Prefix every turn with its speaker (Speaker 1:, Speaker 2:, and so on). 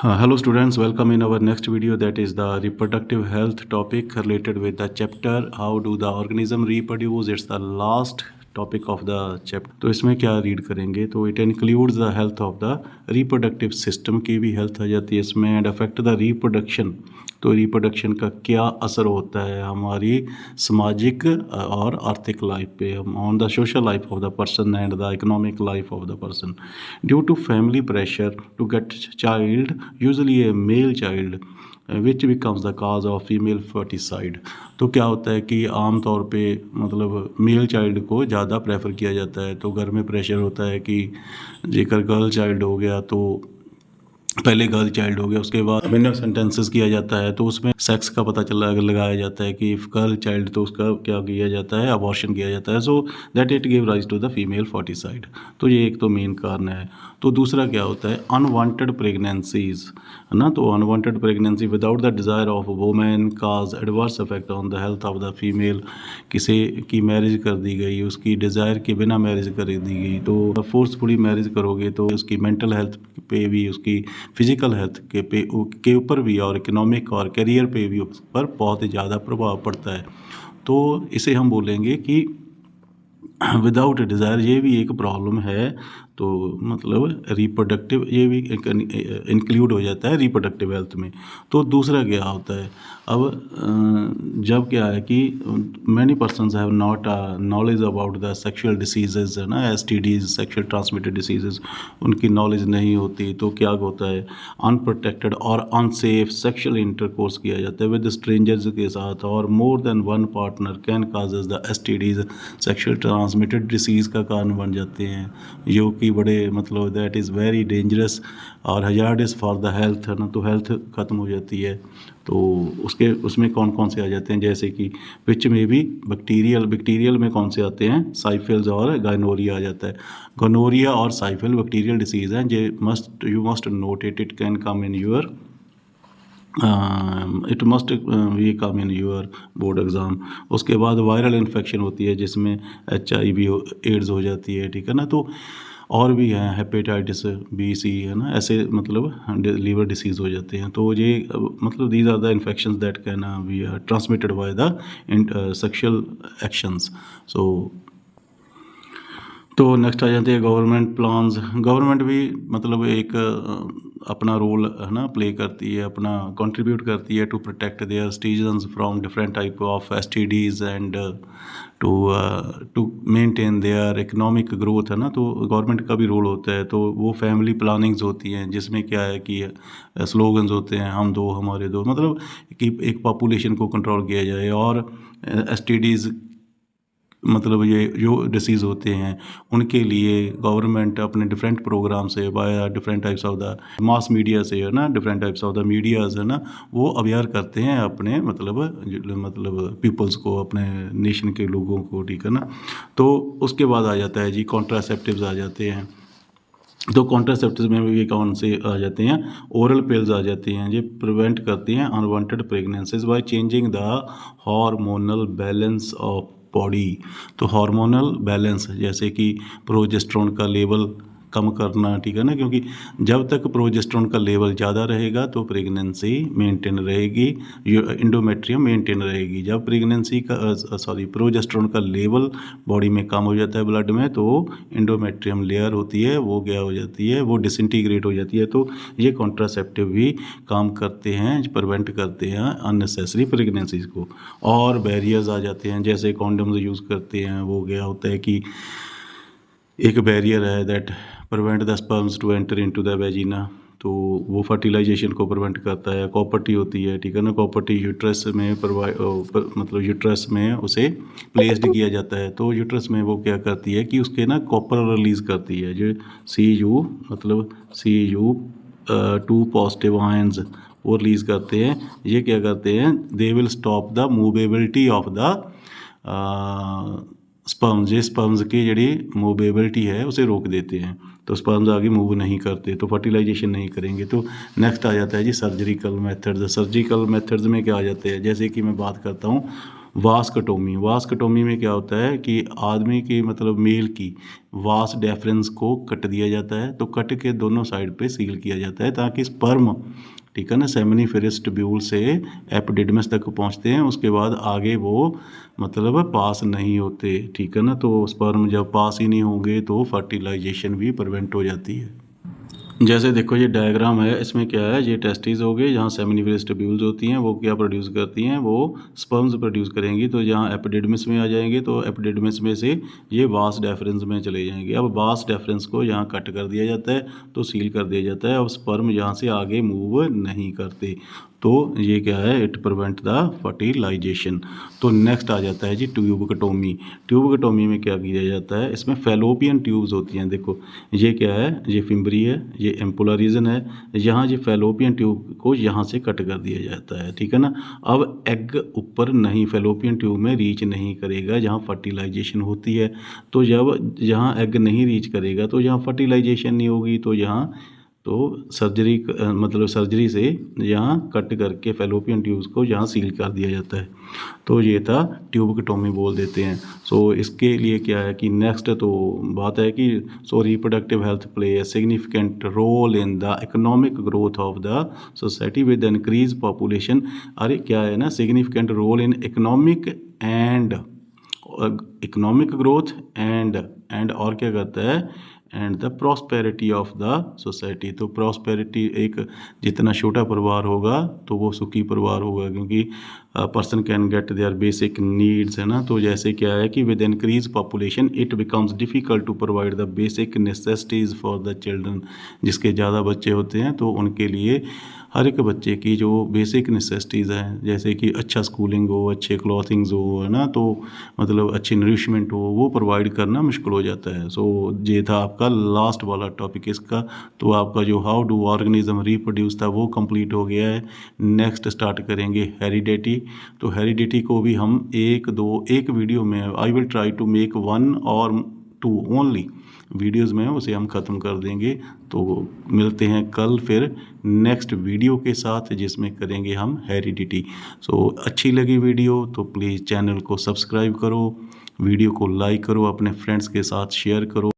Speaker 1: Hello students, welcome in our next video, that is the reproductive health topic related with the chapter how do the organism reproduce. It's the last topic of the chapter. तो इसमें क्या read करेंगे, तो it includes the health of the reproductive system की भी health आ जाती है इसमें, एंड अफेक्ट द रिप्रोडक्शन। तो रिप्रोडक्शन का क्या असर होता है हमारी सामाजिक और आर्थिक लाइफ पे, on the social life of the person and the economic life of the person due to family pressure to get child, usually a male child which becomes the cause of female foeticide. तो क्या होता है कि आम तौर पे मतलब male child को ज़्यादा प्रेफर किया जाता है। तो घर में प्रेशर होता है कि जेकर गर्ल चाइल्ड हो गया तो पहले गर्ल चाइल्ड हो गया, उसके बाद मिनिमम सेंटेंसेस किया जाता है, तो उसमें सेक्स का पता चला लगाया जाता है कि इफ़ गर्ल चाइल्ड तो उसका क्या किया जाता है, अबॉर्शन किया जाता है। So that it give rise to the female foeticide. तो ये एक तो मेन कारण है। तो दूसरा क्या होता है, अनवांटेड प्रेगनेंसीज, है ना। तो unwanted pregnancy without the desire of women cause adverse effect on the health of the female. किसी की मैरिज कर दी गई, उसकी डिज़ायर के बिना मैरिज कर दी गई, तो फोर्सफुली मैरिज करोगे तो उसकी मेंटल हेल्थ पे भी, उसकी फिजिकल हेल्थ के ऊपर भी, और इकोनॉमिक और करियर पे भी उस पर बहुत ही ज़्यादा प्रभाव पड़ता है। तो इसे हम बोलेंगे कि विदाउट डिज़ायर, ये भी एक प्रॉब्लम है। तो मतलब रिप्रोडक्टिव, ये भी इंक्लूड हो जाता है रिप्रोडक्टिव हेल्थ में। तो दूसरा क्या होता है, अब जब क्या है कि many persons have not knowledge about the sexual diseases, है ना, STDs, सेक्सुअल ट्रांसमिटेड डिसीजेज, उनकी नॉलेज नहीं होती। तो क्या होता है, अनप्रोटेक्टेड और अनसेफ सेक्सुअल इंटरकोर्स किया जाता है विद स्ट्रेंजर्स के साथ, और more than one partner can causes the STDs, sexual transmitted disease का कारण बन जाते हैं, जो कि बड़े मतलब दैट इज़ वेरी डेंजरस और हजार्डस फॉर द हेल्थ, है ना। तो हेल्थ ख़त्म हो जाती है। तो उसमें कौन कौन से आ जाते हैं, जैसे कि विच में भी बैक्टीरियल में कौन से आते हैं, साइफिल्स और गायनोरिया आ जाता है। गोनोरिया और साइफिल बैक्टीरियल डिसीज़ हैं, you must note it can come in your it must ये come in your board exam. उसके बाद वायरल इन्फेक्शन होती है जिसमें HIV एड्स हो जाती है, ठीक है ना। तो और भी हैं, हेपेटाइटिस B, C, है ना, ऐसे मतलब लीवर डिसीज़ हो जाते हैं। तो ये मतलब these are the infections that can be transmitted by the sexual actions. So तो नेक्स्ट आ जाते हैं गवर्नमेंट प्लान्स। गवर्नमेंट भी मतलब एक अपना रोल, है ना, प्ले करती है, अपना कंट्रीब्यूट करती है to protect their citizens from different type of STDs and to maintain their economic growth, है ना। तो गवर्नमेंट का भी रोल होता है। तो वो फैमिली प्लानिंग्स होती हैं जिसमें क्या है कि स्लोगन्स होते हैं, हम दो हमारे दो, मतलब कि एक पॉपुलेशन को कंट्रोल किया जाए। और STDs मतलब ये जो डिसीज़ होते हैं उनके लिए गवर्नमेंट अपने डिफरेंट प्रोग्राम से, by different types of the mass media से, है ना, different types of the medias, है ना, वो अवेयर करते हैं अपने मतलब पीपल्स को, अपने नेशन के लोगों को, ठीक है ना। तो उसके बाद आ जाता है जी कॉन्ट्रासेप्टिव्स आ जाते हैं। तो कॉन्ट्रासेप्टिव्स में भी कौन से आ जाते हैं, ओरल पिल्स आ जाती हैं, ये प्रिवेंट करती हैं unwanted pregnancies by changing the hormonal balance of body. तो हार्मोनल बैलेंस जैसे कि प्रोजेस्टेरोन का लेवल कम करना, ठीक है ना, क्योंकि जब तक प्रोजेस्टेरोन का लेवल ज़्यादा रहेगा तो प्रेगनेंसी मेंटेन रहेगी, इंडोमेट्रियम मेंटेन रहेगी। जब प्रेगनेंसी का प्रोजेस्टेरोन का लेवल बॉडी में कम हो जाता है ब्लड में, तो इंडोमेट्रियम लेयर होती है वो क्या हो जाती है, वो डिसइंटीग्रेट हो जाती है। तो ये कॉन्ट्रासेप्टिव भी काम करते हैं, प्रिवेंट करते हैं अननेसेसरी प्रेगनेंसीज को। और बैरियर्स आ जाते हैं, जैसे कॉन्डम्स यूज़ करते हैं, वो क्या होता है कि एक बैरियर है that prevent the sperms to enter into the vagina. तो वो फर्टिलाइजेशन को प्रिवेंट करता है। कॉपर होती है, ठीक है ना, कॉपर यूट्रस में मतलब यूट्रस में उसे प्लेस्ड किया जाता है। तो यूट्रस में वो क्या करती है कि उसके ना कॉपर रिलीज़ करती है, जो Cu मतलब Cu 2 पॉजिटिव आयंस वो रिलीज़ करते हैं। ये क्या करते हैं, they will stop the movability of the sperms. ये स्पर्म्स की जड़ी मूवेबिलिटी है उसे रोक देते हैं। तो स्पर्म्स आगे मूव नहीं करते, तो फर्टिलाइजेशन नहीं करेंगे। तो नेक्स्ट आ जाता है जी सर्जिकल मेथड्स। सर्जिकल मेथड्स में क्या आ जाते हैं, जैसे कि मैं बात करता हूँ वास्कटोमी में क्या होता है कि आदमी की मतलब मेल की वास डेफरेंस को कट दिया जाता है, तो कट के दोनों साइड पे सील किया जाता है ताकि स्पर्म, ठीक है ना, सेमिनिफेरस ट्यूब्यूल से एपिडिडमिस तक पहुंचते हैं, उसके बाद आगे वो मतलब पास नहीं होते, ठीक है ना। तो स्पर्म जब पास ही नहीं होंगे तो फर्टिलाइजेशन भी प्रिवेंट हो जाती है। जैसे देखो ये डायग्राम है, इसमें क्या है, ये टेस्टिस हो गए, जहाँ सेमिनिफेरस ट्यूब्यूल्स होती हैं वो क्या प्रोड्यूस करती हैं, वो स्पर्म्स प्रोड्यूस करेंगी। तो जहाँ एपिडिडमिस में आ जाएंगे तो एपिडिडमिस में से ये वास डेफरेंस में चले जाएंगे। अब वास डेफरेंस को यहाँ कट कर दिया जाता है, तो सील कर दिया जाता है। अब स्पर्म यहाँ से आगे मूव नहीं करते, तो ये क्या है, इट प्रिवेंट द फर्टिलाइजेशन। तो नेक्स्ट आ जाता है जी ट्यूबकटोमी। ट्यूबकटोमी में क्या किया जाता है, इसमें फैलोपियन ट्यूब्स होती हैं। देखो ये क्या है, ये फिम्बरी है, ये एम्पुलर रीजन है, यहाँ ये फैलोपियन ट्यूब को यहाँ से कट कर दिया जाता है, ठीक है ना। अब एग ऊपर नहीं, फैलोपियन ट्यूब में रीच नहीं करेगा जहाँ फर्टिलाइजेशन होती है। तो जब यहाँ एग नहीं रीच करेगा तो यहाँ फर्टिलाइजेशन नहीं होगी, तो यहाँ तो सर्जरी मतलब सर्जरी से यहाँ कट करके फैलोपियन ट्यूब्स को यहाँ सील कर दिया जाता है। तो ये था ट्यूबकटोमी बोल देते हैं। सो इसके लिए क्या है कि नेक्स्ट तो बात है कि so reproductive health play a significant role in the economic growth of the society with increase population. अरे क्या है ना, significant role in economic growth and और क्या करता है, and the prosperity of the society. तो प्रॉस्पेरिटी, एक जितना छोटा परिवार होगा तो वो सुखी परिवार होगा, क्योंकि person can get their basic needs, है ना। तो जैसे क्या है कि with increase population it becomes difficult to provide the basic necessities for the children. जिसके ज़्यादा बच्चे होते हैं तो उनके लिए हर एक बच्चे की जो बेसिक नेसेसिटीज़ हैं, जैसे कि अच्छा स्कूलिंग हो, अच्छे क्लॉथिंग्स हो, है ना, तो मतलब अच्छी नरिशमेंट हो, वो प्रोवाइड करना मुश्किल हो जाता है। सो ये था आपका लास्ट वाला टॉपिक इसका। तो आपका जो हाउ डू ऑर्गेनिज्म रिप्रोड्यूस था वो कंप्लीट हो गया है। नेक्स्ट स्टार्ट करेंगे हेरिडिटी। तो हेरिडिटी को भी हम एक वीडियो में, I will try to make 1 और 2 ओनली वीडियोज़ में उसे हम ख़त्म कर देंगे। तो मिलते हैं कल फिर नेक्स्ट वीडियो के साथ, जिसमें करेंगे हम हेरिडिटी। सो अच्छी लगी वीडियो तो प्लीज़ चैनल को सब्सक्राइब करो, वीडियो को लाइक करो, अपने फ्रेंड्स के साथ शेयर करो।